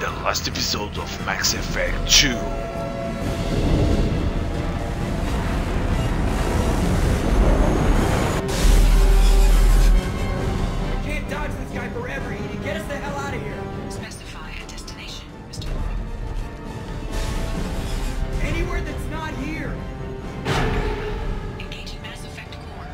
the last episode of Mass Effect 2. Can't dodge this guy forever, Edie. Get us the hell out of here. Specify a destination, Mr. Anywhere that's not here. Engaging Mass Effect core.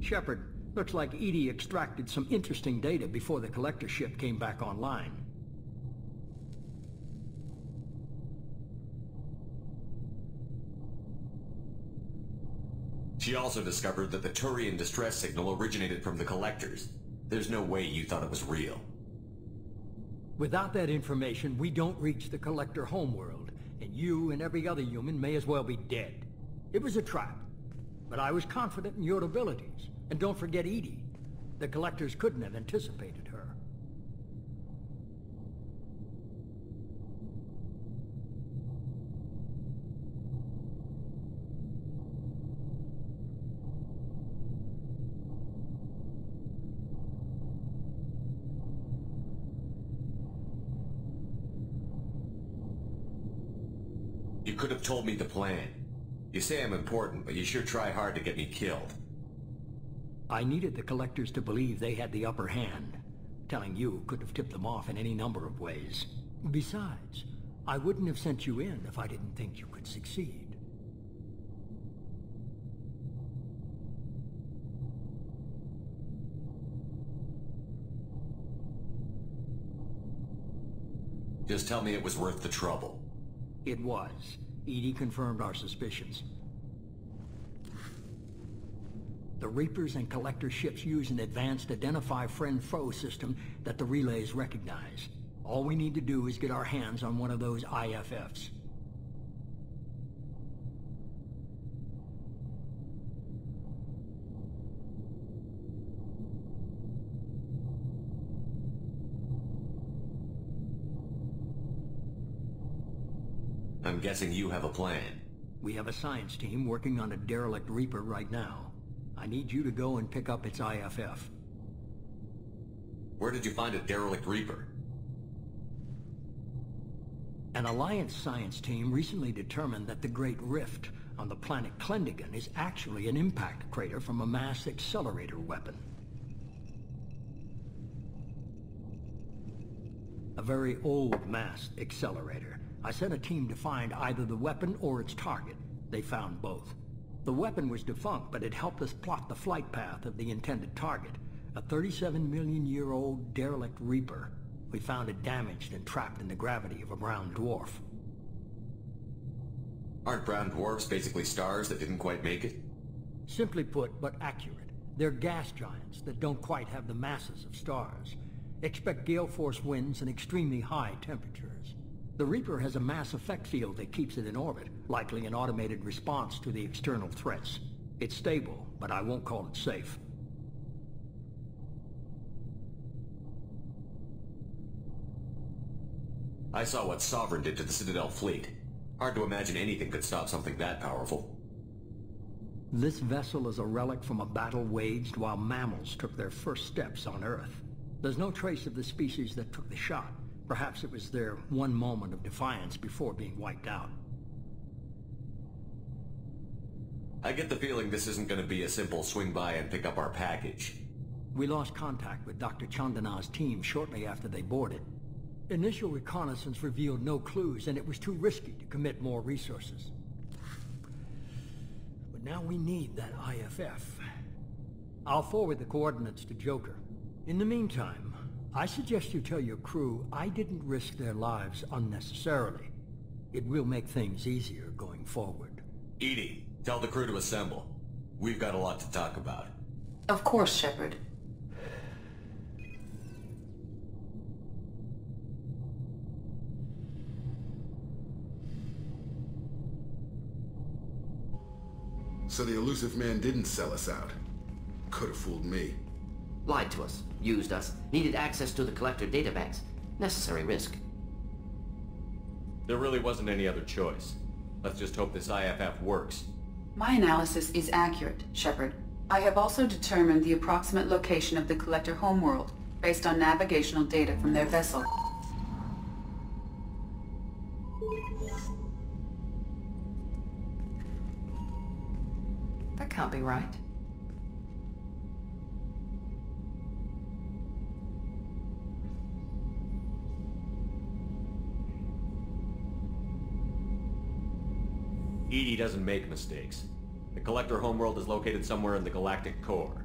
Shepard, looks like Edie extracted some interesting data before the collector ship came back online. She also discovered that the Turian distress signal originated from the collectors. There's no way you thought it was real. Without that information, we don't reach the collector homeworld, and you and every other human may as well be dead. It was a trap, but I was confident in your abilities. And don't forget Edie. The collectors couldn't have anticipated her. You could have told me the plan. You say I'm important, but you sure try hard to get me killed. I needed the collectors to believe they had the upper hand. Telling you could have tipped them off in any number of ways. Besides, I wouldn't have sent you in if I didn't think you could succeed. Just tell me it was worth the trouble. It was. Edie confirmed our suspicions. The Reapers and Collector ships use an advanced identify friend-foe system that the relays recognize. All we need to do is get our hands on one of those IFFs. I'm guessing you have a plan. We have a science team working on a derelict Reaper right now. I need you to go and pick up its IFF. Where did you find a derelict Reaper? An Alliance science team recently determined that the Great Rift on the planet Klendigan is actually an impact crater from a mass accelerator weapon. A very old mass accelerator. I sent a team to find either the weapon or its target. They found both. The weapon was defunct, but it helped us plot the flight path of the intended target, a 37-million-year-old derelict Reaper. We found it damaged and trapped in the gravity of a brown dwarf. Aren't brown dwarfs basically stars that didn't quite make it? Simply put, but accurate. They're gas giants that don't quite have the masses of stars. Expect gale force winds and extremely high temperatures. The Reaper has a mass effect field that keeps it in orbit, likely an automated response to the external threats. It's stable, but I won't call it safe. I saw what Sovereign did to the Citadel fleet. Hard to imagine anything could stop something that powerful. This vessel is a relic from a battle waged while mammals took their first steps on Earth. There's no trace of the species that took the shot. Perhaps it was their one moment of defiance before being wiped out. I get the feeling this isn't going to be a simple swing by and pick up our package. We lost contact with Dr. Chandana's team shortly after they boarded. Initial reconnaissance revealed no clues, and it was too risky to commit more resources. But but now we need that IFF. I'll forward the coordinates to Joker. In the meantime, I suggest you tell your crew I didn't risk their lives unnecessarily. It will make things easier going forward. Edie, tell the crew to assemble. We've got a lot to talk about. Of course, Shepard. So the elusive man didn't sell us out. Could have fooled me. Lied to us, used us, needed access to the collector databanks. Necessary risk. There really wasn't any other choice. Let's just hope this IFF works. My analysis is accurate, Shepard. I have also determined the approximate location of the collector homeworld based on navigational data from their vessel. That can't be right. Edie doesn't make mistakes. The collector homeworld is located somewhere in the galactic core.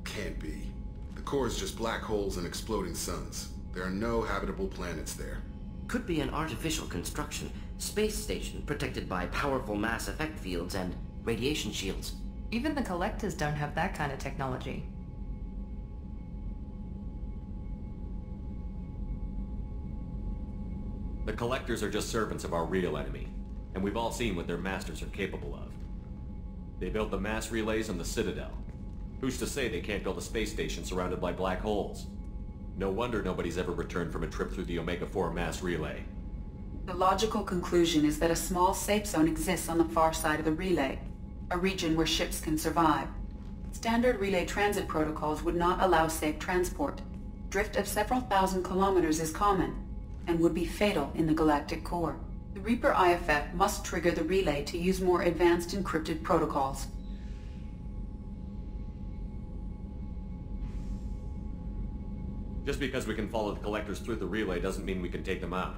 Can't be. The core is just black holes and exploding suns. There are no habitable planets there. Could be an artificial construction, space station protected by powerful mass effect fields and radiation shields. Even the collectors don't have that kind of technology. The collectors are just servants of our real enemy, and we've all seen what their masters are capable of. They built the mass relays on the Citadel. Who's to say they can't build a space station surrounded by black holes? No wonder nobody's ever returned from a trip through the Omega-4 mass relay. The logical conclusion is that a small safe zone exists on the far side of the relay, a region where ships can survive. Standard relay transit protocols would not allow safe transport. Drift of several thousand kilometers is common, and would be fatal in the galactic core. The Reaper IFF must trigger the relay to use more advanced encrypted protocols. Just because we can follow the collectors through the relay doesn't mean we can take them out.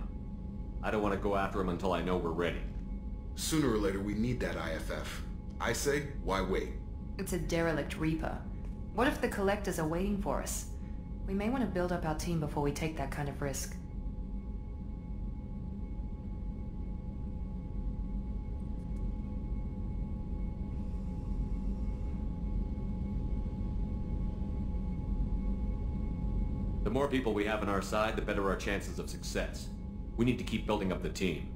I don't want to go after them until I know we're ready. Sooner or later we need that IFF. I say, why wait? It's a derelict Reaper. What if the collectors are waiting for us? We may want to build up our team before we take that kind of risk. The more people we have on our side, the better our chances of success. We need to keep building up the team.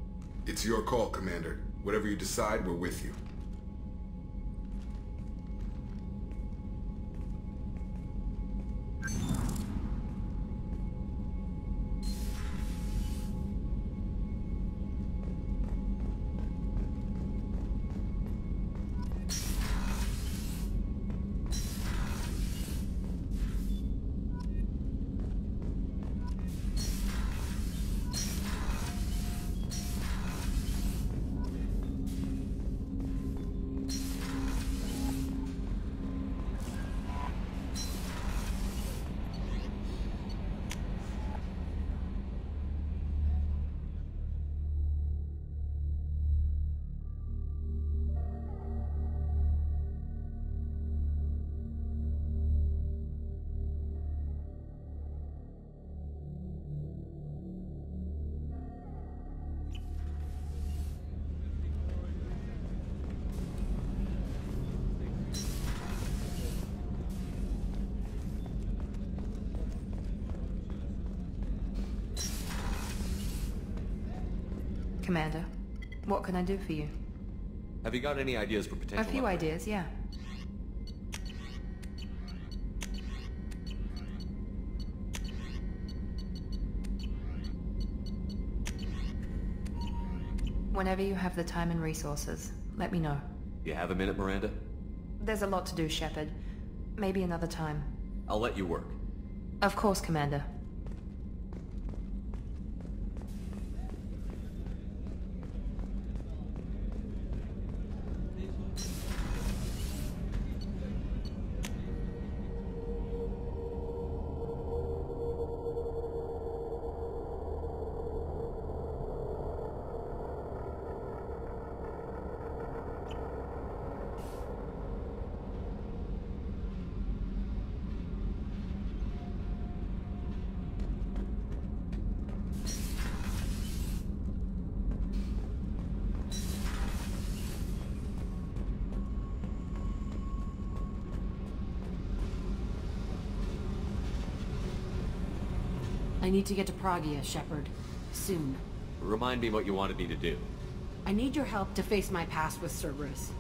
It's your call, Commander. Whatever you decide, we're with you. Commander, what can I do for you? Have you got any ideas for potential... A few ideas, yeah. Whenever you have the time and resources, let me know. You have a minute, Miranda? There's a lot to do, Shepard. Maybe another time. I'll let you work. Of course, Commander. I need to get to Pragia, Shepard. Soon. Remind me what you wanted me to do. I need your help to face my past with Cerberus.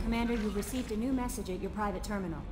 Commander, you've received a new message at your private terminal.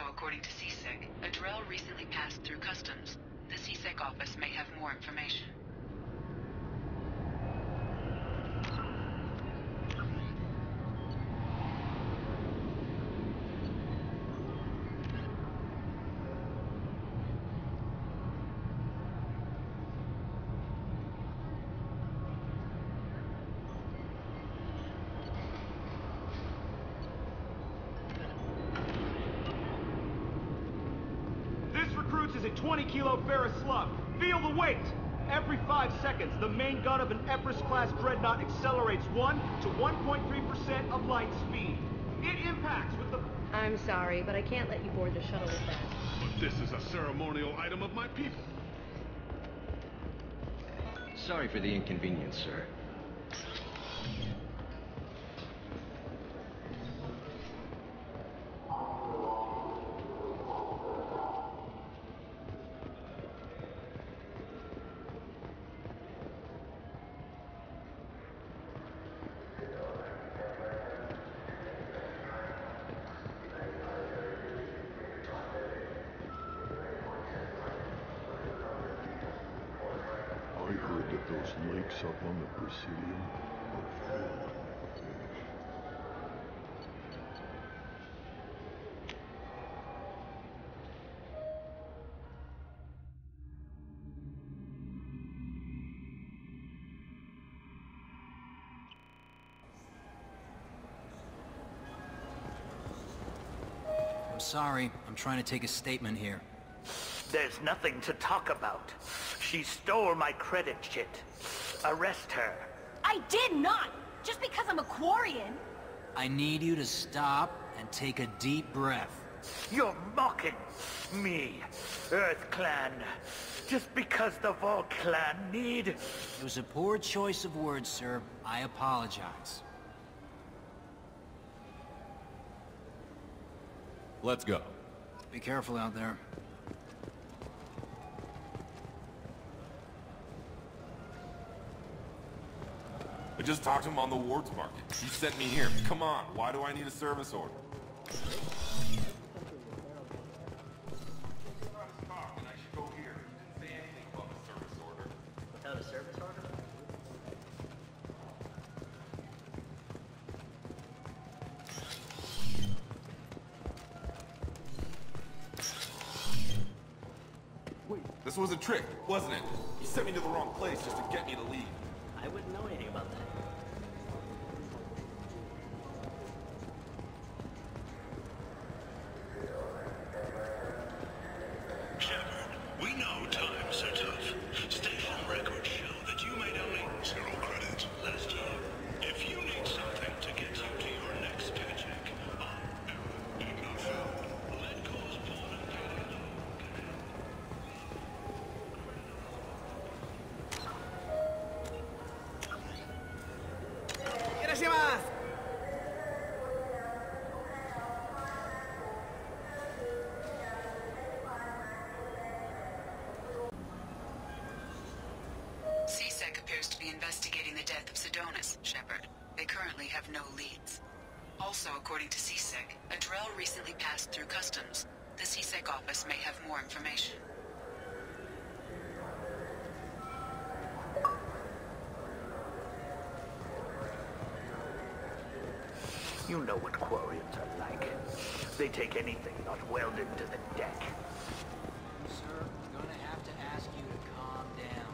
According to CSEC, a Drell recently passed through customs. The CSEC office may have more information. Is a 20-kilo ferrous slug. Feel the weight! Every 5 seconds, the main gun of an Empress-class dreadnought accelerates 1 to 1.3% of light speed. It impacts with the... I'm sorry, but I can't let you board the shuttle with that. But this is a ceremonial item of my people. Sorry for the inconvenience, sir. I heard that those lakes up on the Presidium are full of fish. I'm sorry. I'm trying to take a statement here. There's nothing to talk about. She stole my credit chit. Arrest her. I did not! Just because I'm a Quarian! I need you to stop and take a deep breath. You're mocking me, Earth Clan. Just because the Vol Clan need... It was a poor choice of words, sir. I apologize. Let's go. Be careful out there. I just talked to him on the wards market. He sent me here. Come on, why do I need a service order? Without a service order? Wait, this was a trick, wasn't it? He sent me to the wrong place just to get me to leave. I wouldn't know anything about that. Shepard, we know times are tough. Station records show that you made only 0 credits last year. If you need something to get you to your next paycheck, and not found, let cause Paul and Pela. CSEC appears to be investigating the death of Sedonis, Shepard. They currently have no leads. Also, according to CSEC, a drill recently passed through customs. The CSEC office may have more information. You know what Quarians are like. They take anything not welded to the deck. Sir, I'm gonna have to ask you to calm down.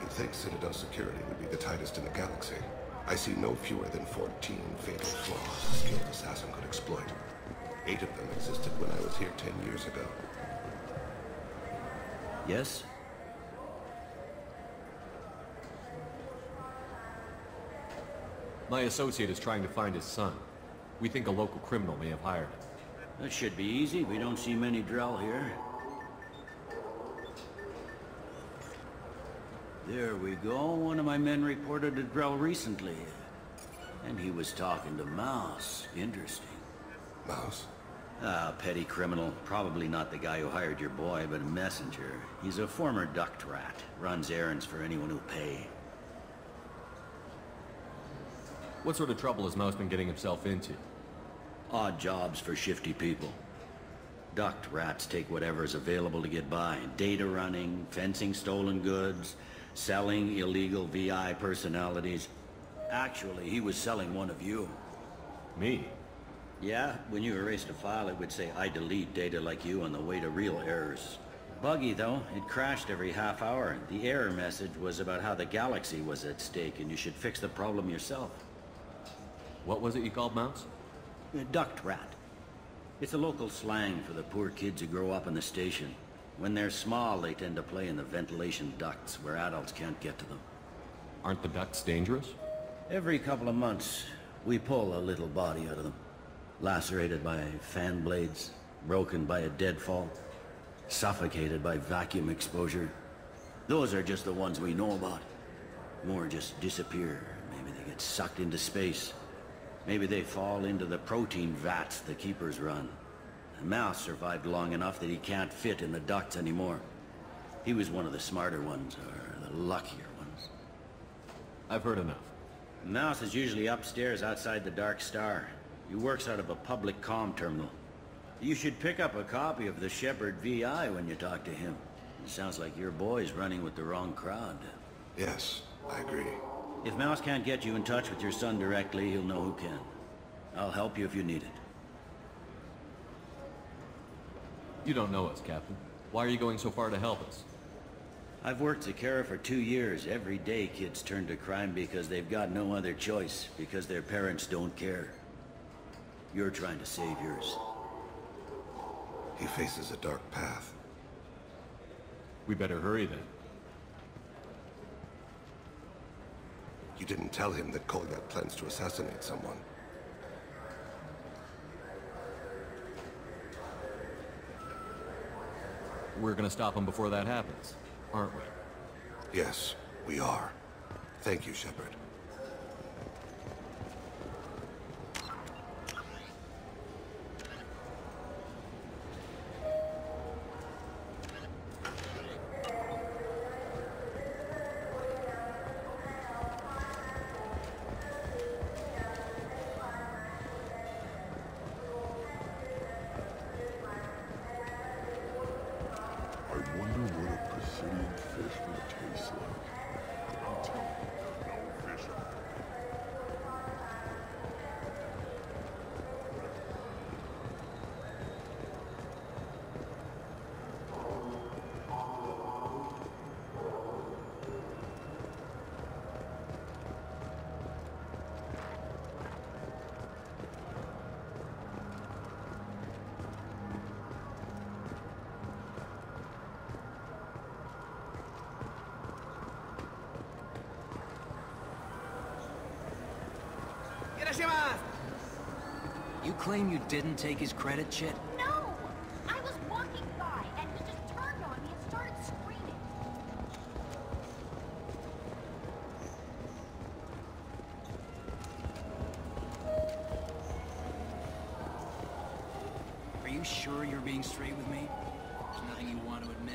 You'd think Citadel security would be the tightest in the galaxy. I see no fewer than 14 fatal flaws a skilled assassin could exploit. 8 of them existed when I was here 10 years ago. Yes? My associate is trying to find his son. We think a local criminal may have hired him. That should be easy. We don't see many Drell here. There we go. One of my men reported a drill recently. And he was talking to Mouse. Interesting. Mouse? Ah, petty criminal. Probably not the guy who hired your boy, but a messenger. He's a former duct rat. Runs errands for anyone who'll pay. What sort of trouble has Mouse been getting himself into? Odd jobs for shifty people. Duct rats take whatever's available to get by. Data running, fencing stolen goods, selling illegal VI personalities. Actually, he was selling one of you. Me? Yeah, when you erased a file, it would say, I delete data like you on the way to real errors. Buggy, though. It crashed every half hour. The error message was about how the galaxy was at stake, and you should fix the problem yourself. What was it you called Mouse? A duct rat. It's a local slang for the poor kids who grow up in the station. When they're small, they tend to play in the ventilation ducts where adults can't get to them. Aren't the ducts dangerous? Every couple of months, we pull a little body out of them. Lacerated by fan blades, broken by a deadfall, suffocated by vacuum exposure. Those are just the ones we know about. More just disappear. Maybe they get sucked into space. Maybe they fall into the protein vats the keepers run. The Mouse survived long enough that he can't fit in the ducts anymore. He was one of the smarter ones, or the luckier ones. I've heard enough. Mouse is usually upstairs outside the Dark Star. He works out of a public comm terminal. You should pick up a copy of the Shepherd VI when you talk to him. It sounds like your boy's running with the wrong crowd. Yes, I agree. If Mouse can't get you in touch with your son directly, he'll know who can. I'll help you if you need it. You don't know us, Captain. Why are you going so far to help us? I've worked at Kara for 2 years. Every day kids turn to crime because they've got no other choice, because their parents don't care. You're trying to save yours. He faces a dark path. We better hurry then. You didn't tell him that Kolyat plans to assassinate someone. We're gonna stop him before that happens, aren't we? Yes, we are. Thank you, Shepard. I wonder what a Presidian fish would taste like. I'm telling you, no fish. You claim you didn't take his credit, Chit? No! I was walking by, and he just turned on me and started screaming. Are you sure you're being straight with me? There's nothing you want to admit?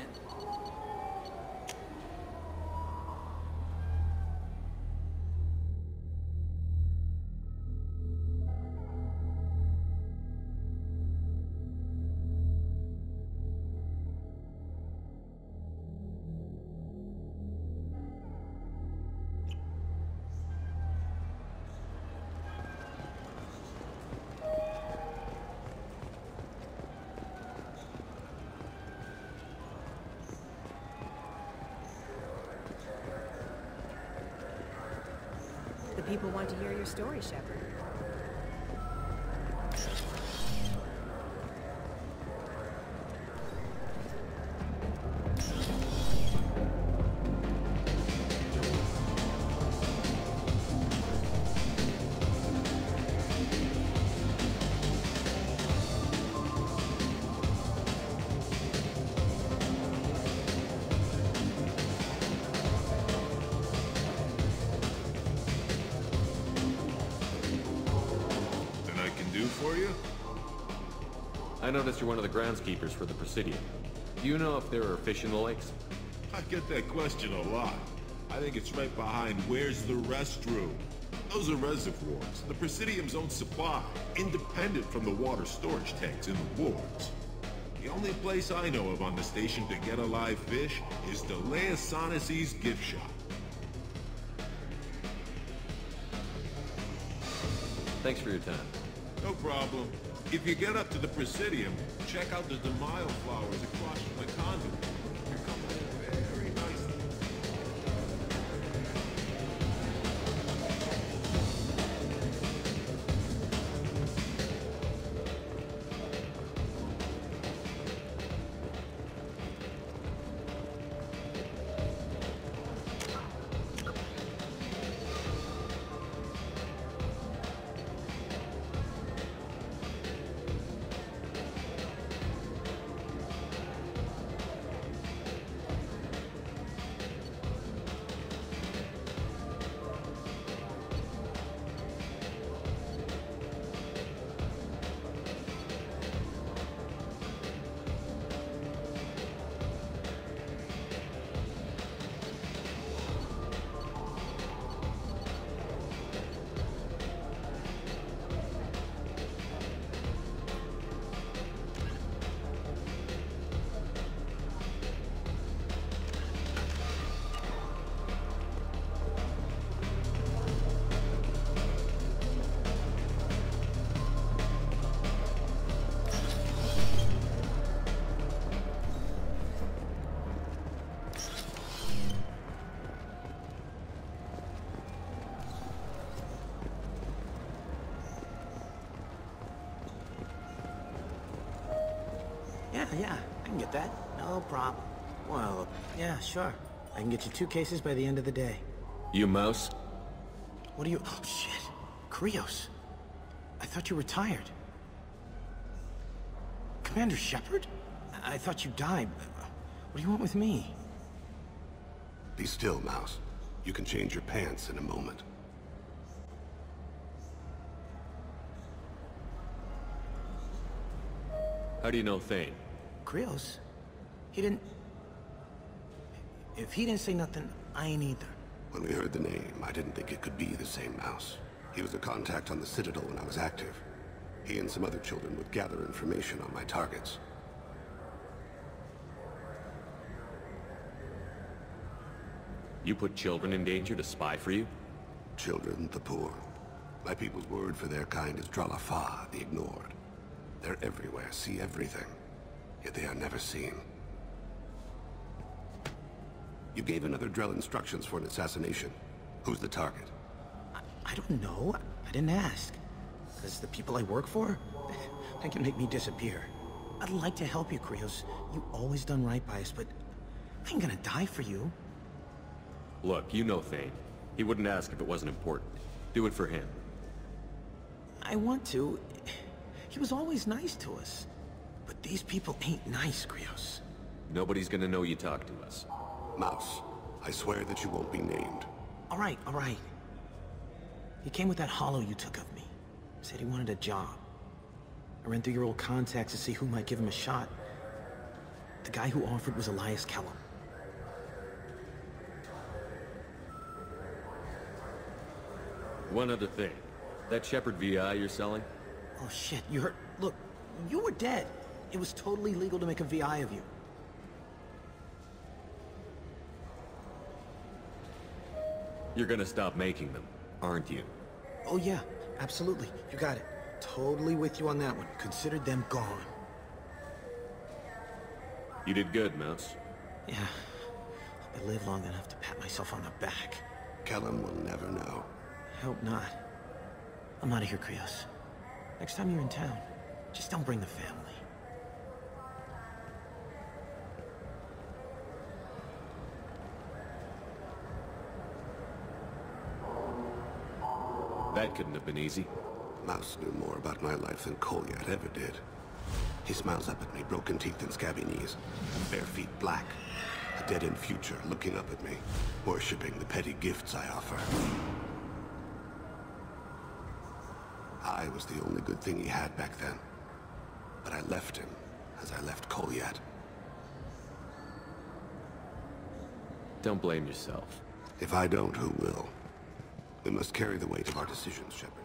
The people want to hear your story, Shepard. I noticed you're one of the groundskeepers for the Presidium. Do you know if there are fish in the lakes? I get that question a lot. I think it's right behind where's the restroom. Those are reservoirs, the Presidium's own supply, independent from the water storage tanks in the wards. The only place I know of on the station to get a live fish is the Leosanes's gift shop. Thanks for your time. No problem. If you get up to the Presidium, check out the Demaio flowers across from the conduit. You're coming in very nicely. Yeah, I can get that. No problem. Well, yeah, sure. I can get you 2 cases by the end of the day. You mouse? What are you... Oh, shit. Krios. I thought you retired. Commander Shepard? I thought you died. What do you want with me? Be still, Mouse. You can change your pants in a moment. How do you know Thane? Krios? He didn't... If he didn't say nothing, I ain't either. When we heard the name, I didn't think it could be the same Mouse. He was a contact on the Citadel when I was active. He and some other children would gather information on my targets. You put children in danger to spy for you? Children, the poor. My people's word for their kind is Dralafa, the ignored. They're everywhere, see everything. Yet they are never seen. You gave another Drell instructions for an assassination. Who's the target? I don't know. I didn't ask. Because the people I work for, they can make me disappear. I'd like to help you, Krios. You always done right by us, but I ain't gonna die for you. Look, you know Thane. He wouldn't ask if it wasn't important. Do it for him. I want to. He was always nice to us. But these people ain't nice, Krios. Nobody's gonna know you talked to us. Mouse, I swear that you won't be named. All right. He came with that hollow you took of me. Said he wanted a job. I ran through your old contacts to see who might give him a shot. The guy who offered was Elias Kellum. One other thing. That Shepard VI you're selling? Oh shit, you heard... Look, you were dead. It was totally legal to make a VI of you. You're gonna stop making them, aren't you? Oh yeah, absolutely. You got it. Totally with you on that one. Consider them gone. You did good, Mouse. Yeah. Hope I live long enough to pat myself on the back. Kellum will never know. I hope not. I'm out of here, Krios. Next time you're in town, just don't bring the family. That couldn't have been easy. Mouse knew more about my life than Kolyat ever did. He smiles up at me, broken teeth and scabby knees, bare feet black. A dead-end future looking up at me, worshipping the petty gifts I offer. I was the only good thing he had back then. But I left him, as I left Kolyat. Don't blame yourself. If I don't, who will? We must carry the weight of our decisions, Shepard.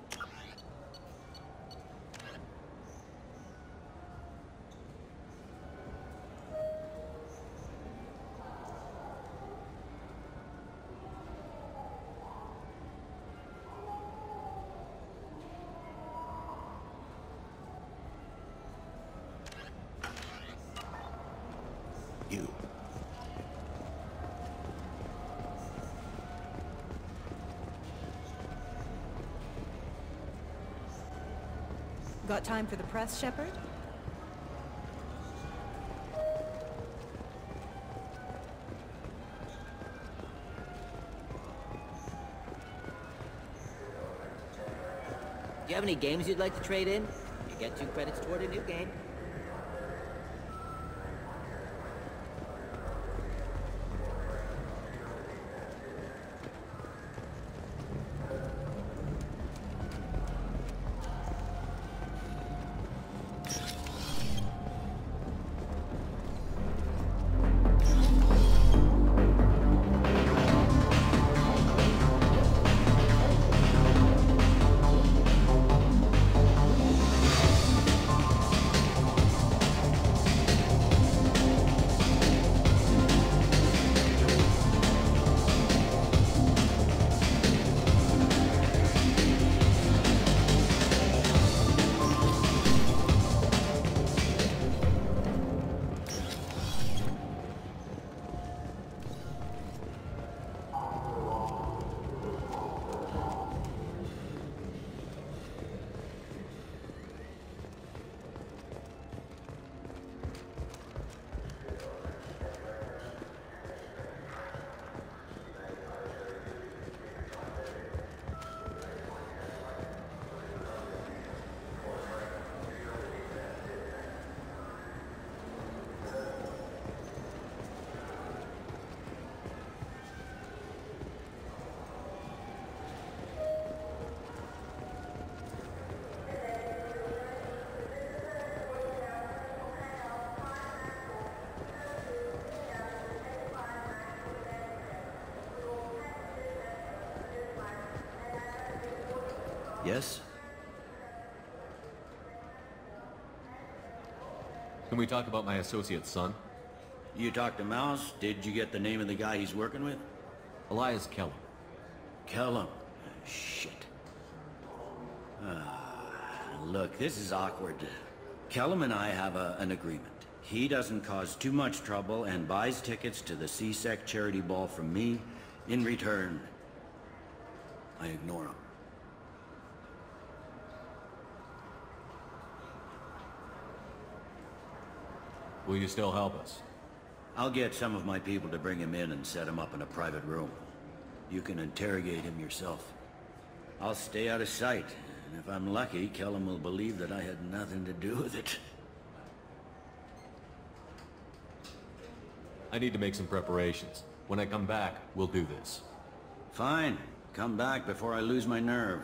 You. Got time for the press, Shepard? Do you have any games you'd like to trade in? You get 2 credits toward a new game. Yes? Can we talk about my associate's son? You talked to Mouse? Did you get the name of the guy he's working with? Elias Kellum. Kellum? Shit. Look, this is awkward. Kellum and I have an agreement. He doesn't cause too much trouble and buys tickets to the C-Sec charity ball from me. In return, I ignore him. Will you still help us? I'll get some of my people to bring him in and set him up in a private room. You can interrogate him yourself. I'll stay out of sight, and if I'm lucky, Kellum will believe that I had nothing to do with it. I need to make some preparations. When I come back, we'll do this. Fine. Come back before I lose my nerve.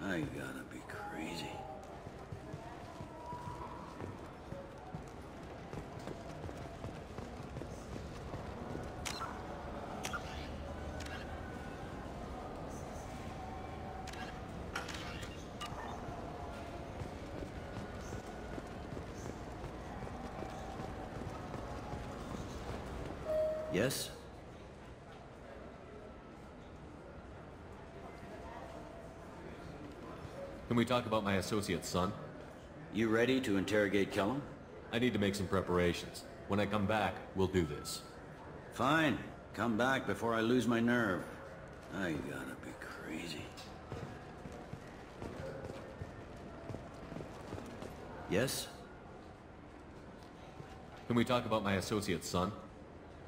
I gotta be crazy. Yes? Can we talk about my associate's son? You ready to interrogate Kellum? I need to make some preparations. When I come back, we'll do this. Fine. Come back before I lose my nerve. I gotta be crazy. Yes? Can we talk about my associate's son?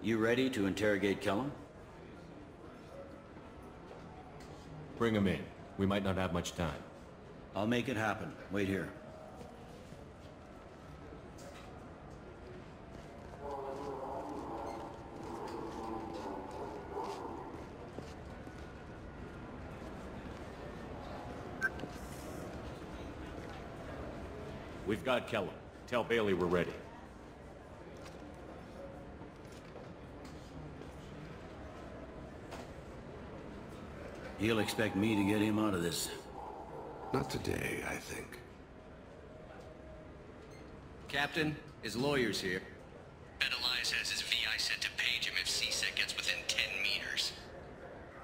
You ready to interrogate Kellum? Bring him in. We might not have much time. I'll make it happen. Wait here. We've got Kellum. Tell Bailey we're ready. He'll expect me to get him out of this. Not today, I think. Captain, his lawyer's here. Bet Elias has his VI set to page him if CSEC gets within 10 meters.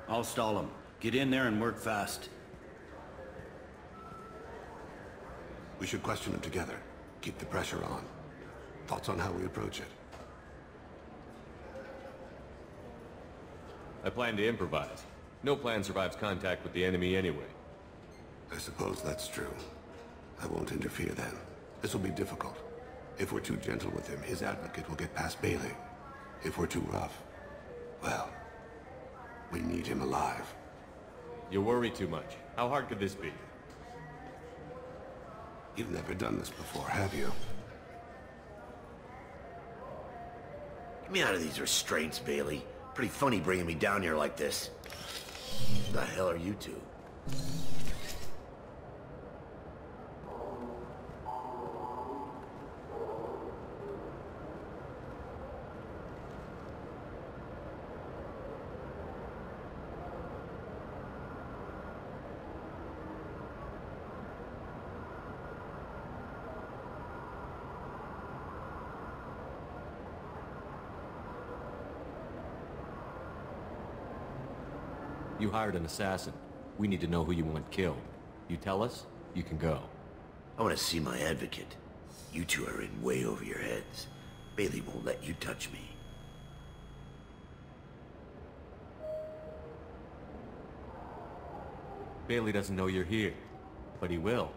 I'll stall him. Get in there and work fast. We should question him together. Keep the pressure on. Thoughts on how we approach it? I plan to improvise. No plan survives contact with the enemy anyway. I suppose that's true. I won't interfere then. This will be difficult. If we're too gentle with him, his advocate will get past Bailey. If we're too rough, well, we need him alive. You worry too much. How hard could this be? You've never done this before, have you? Get me out of these restraints, Bailey. Pretty funny bringing me down here like this. Who the hell are you two? You hired an assassin. We need to know who you want killed. You tell us, you can go. I want to see my advocate. You two are in way over your heads. Bailey won't let you touch me. Bailey doesn't know you're here, but he will,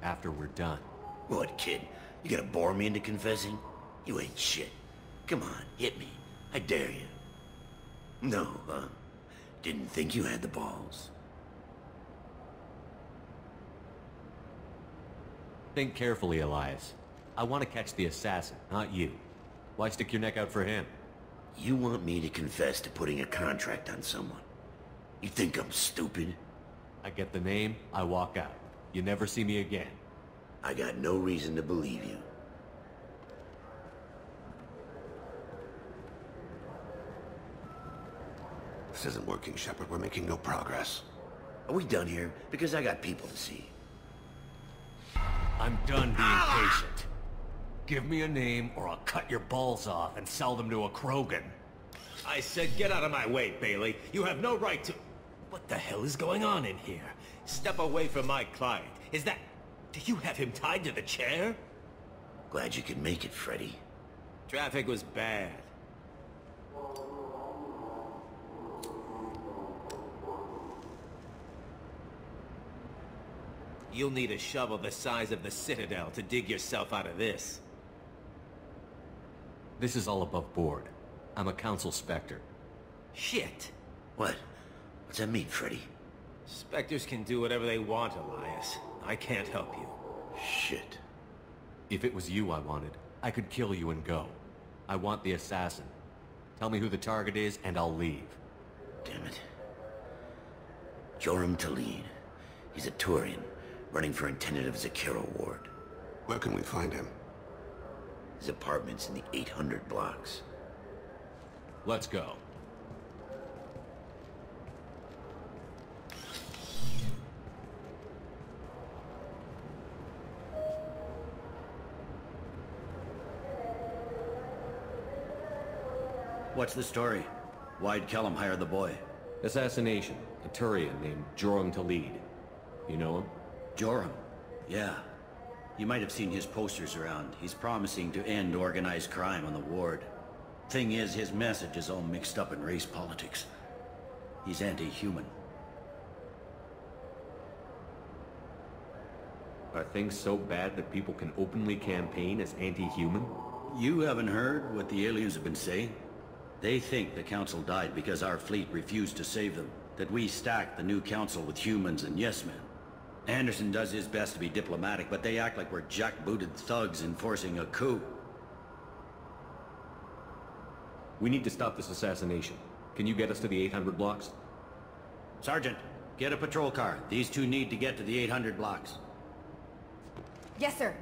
after we're done. What, kid? You gonna bore me into confessing? You ain't shit. Come on, hit me. I dare you. No, didn't think you had the balls. Think carefully, Elias. I want to catch the assassin, not you. Why stick your neck out for him? You want me to confess to putting a contract on someone? You think I'm stupid? I get the name, I walk out. You never see me again. I got no reason to believe you. This isn't working, Shepard. We're making no progress. Are we done here? Because I got people to see. I'm done being patient. Give me a name or I'll cut your balls off and sell them to a Krogan. I said get out of my way, Bailey. You have no right to... What the hell is going on in here? Step away from my client. Is that... Do you have him tied to the chair? Glad you could make it, Freddy. Traffic was bad. You'll need a shovel the size of the Citadel to dig yourself out of this. This is all above board. I'm a council specter. Shit. What? What's that mean, Freddy? Spectres can do whatever they want, Elias. I can't help you. Shit. If it was you I wanted, I could kill you and go. I want the assassin. Tell me who the target is and I'll leave. Damn it. Joram Talid. He's a Turian, running for intendant of Zakiro Ward. Where can we find him? His apartment's in the 800 blocks. Let's go. What's the story? Why'd Kellum hire the boy? Assassination. A Turian named Joram Talid. You know him? Joram? Yeah. You might have seen his posters around. He's promising to end organized crime on the ward. Thing is, his message is all mixed up in race politics. He's anti-human. Are things so bad that people can openly campaign as anti-human? You haven't heard what the aliens have been saying? They think the Council died because our fleet refused to save them. That we stacked the new Council with humans and yes-men. Anderson does his best to be diplomatic, but they act like we're jackbooted thugs enforcing a coup. We need to stop this assassination. Can you get us to the 800 blocks? Sergeant, get a patrol car. These two need to get to the 800 blocks. Yes, sir.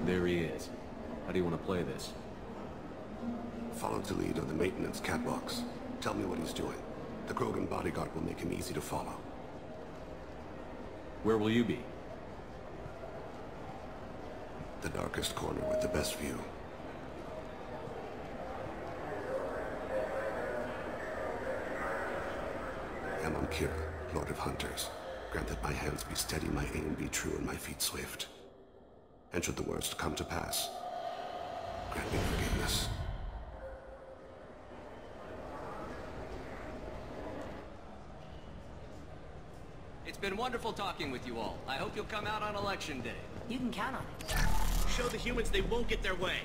There he is. How do you want to play this? Follow the lead on the maintenance catwalks. Tell me what he's doing. The Krogan bodyguard will make him easy to follow. Where will you be? The darkest corner with the best view. I'm on Kira, Lord of Hunters. Grant that my hands be steady, my aim be true, and my feet swift. And should the worst come to pass, grant me forgiveness. It's been wonderful talking with you all. I hope you'll come out on election day. You can count on it. Show the humans they won't get their way.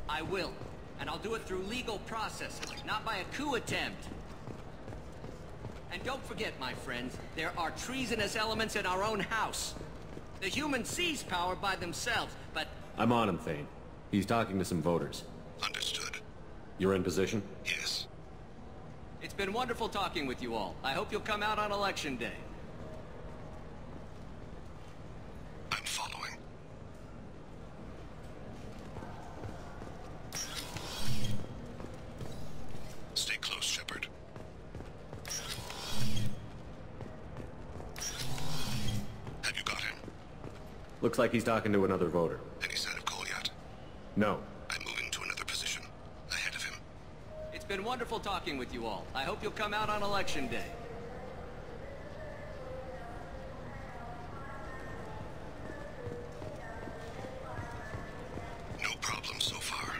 I will. And I'll do it through legal processes, not by a coup attempt. And don't forget, my friends, there are treasonous elements in our own house. The humans seize power by themselves, but... I'm on him, Thane. He's talking to some voters. Understood. You're in position? Yes. It's been wonderful talking with you all. I hope you'll come out on election day. I'm following. Stay close, Shepard. Have you got him? Looks like he's talking to another voter. Any sign of Goliath? No. I'm moving to another position. Ahead of him. It's been wonderful talking with you all. I hope you'll come out on election day. No problem so far.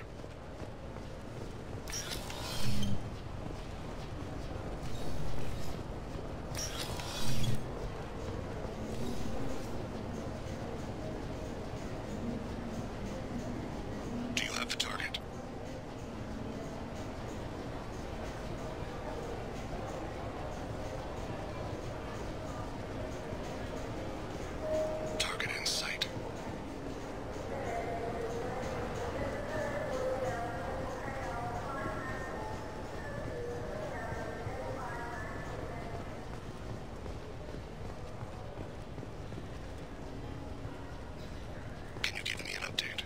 Do you have the target? Target in sight. Can you give me an update?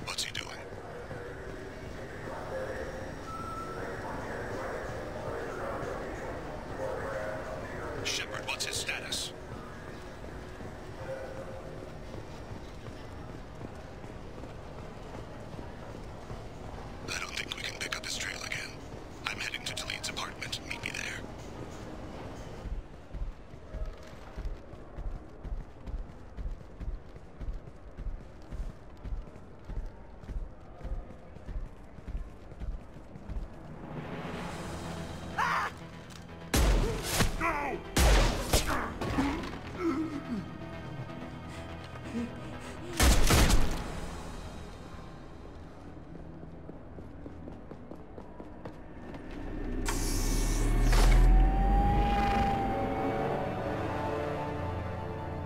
What's he doing? Shepard, what's his status? I don't think we can pick up his trail again. I'm heading to Delete's apartment. Meet me there.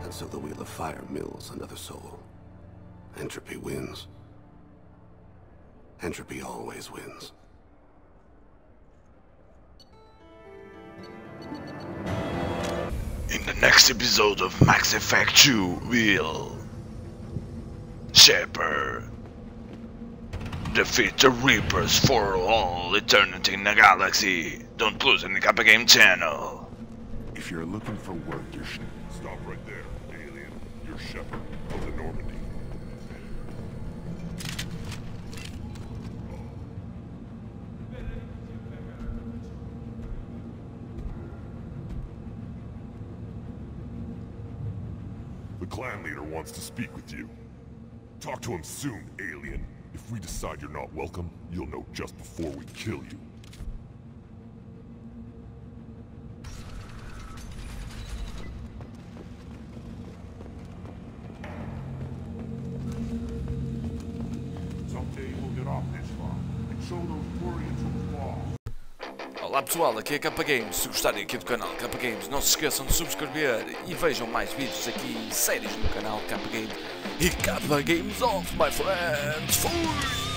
And so the Wheel of Fire mills another soul. Entropy wins. Entropy always wins. In the next episode of Mass Effect 2, will Shepard defeat the Reapers for all eternity in the galaxy. Don't lose in the Kappa Game channel. If you're looking for work, you're stop right there, alien. You're Shepard of the Normandy. The clan leader wants to speak with you. Talk to him soon, alien. If we decide you're not welcome, you'll know just before we kill you. Someday we'll get off this farm and show those warriors who fall. Olá pessoal, aqui é Kappa Games. Se gostarem aqui do canal Kappa Games, não se esqueçam de subscrever e vejam mais vídeos aqui, séries no canal Kappa Games e Kappa Games Off, my friends. Fui!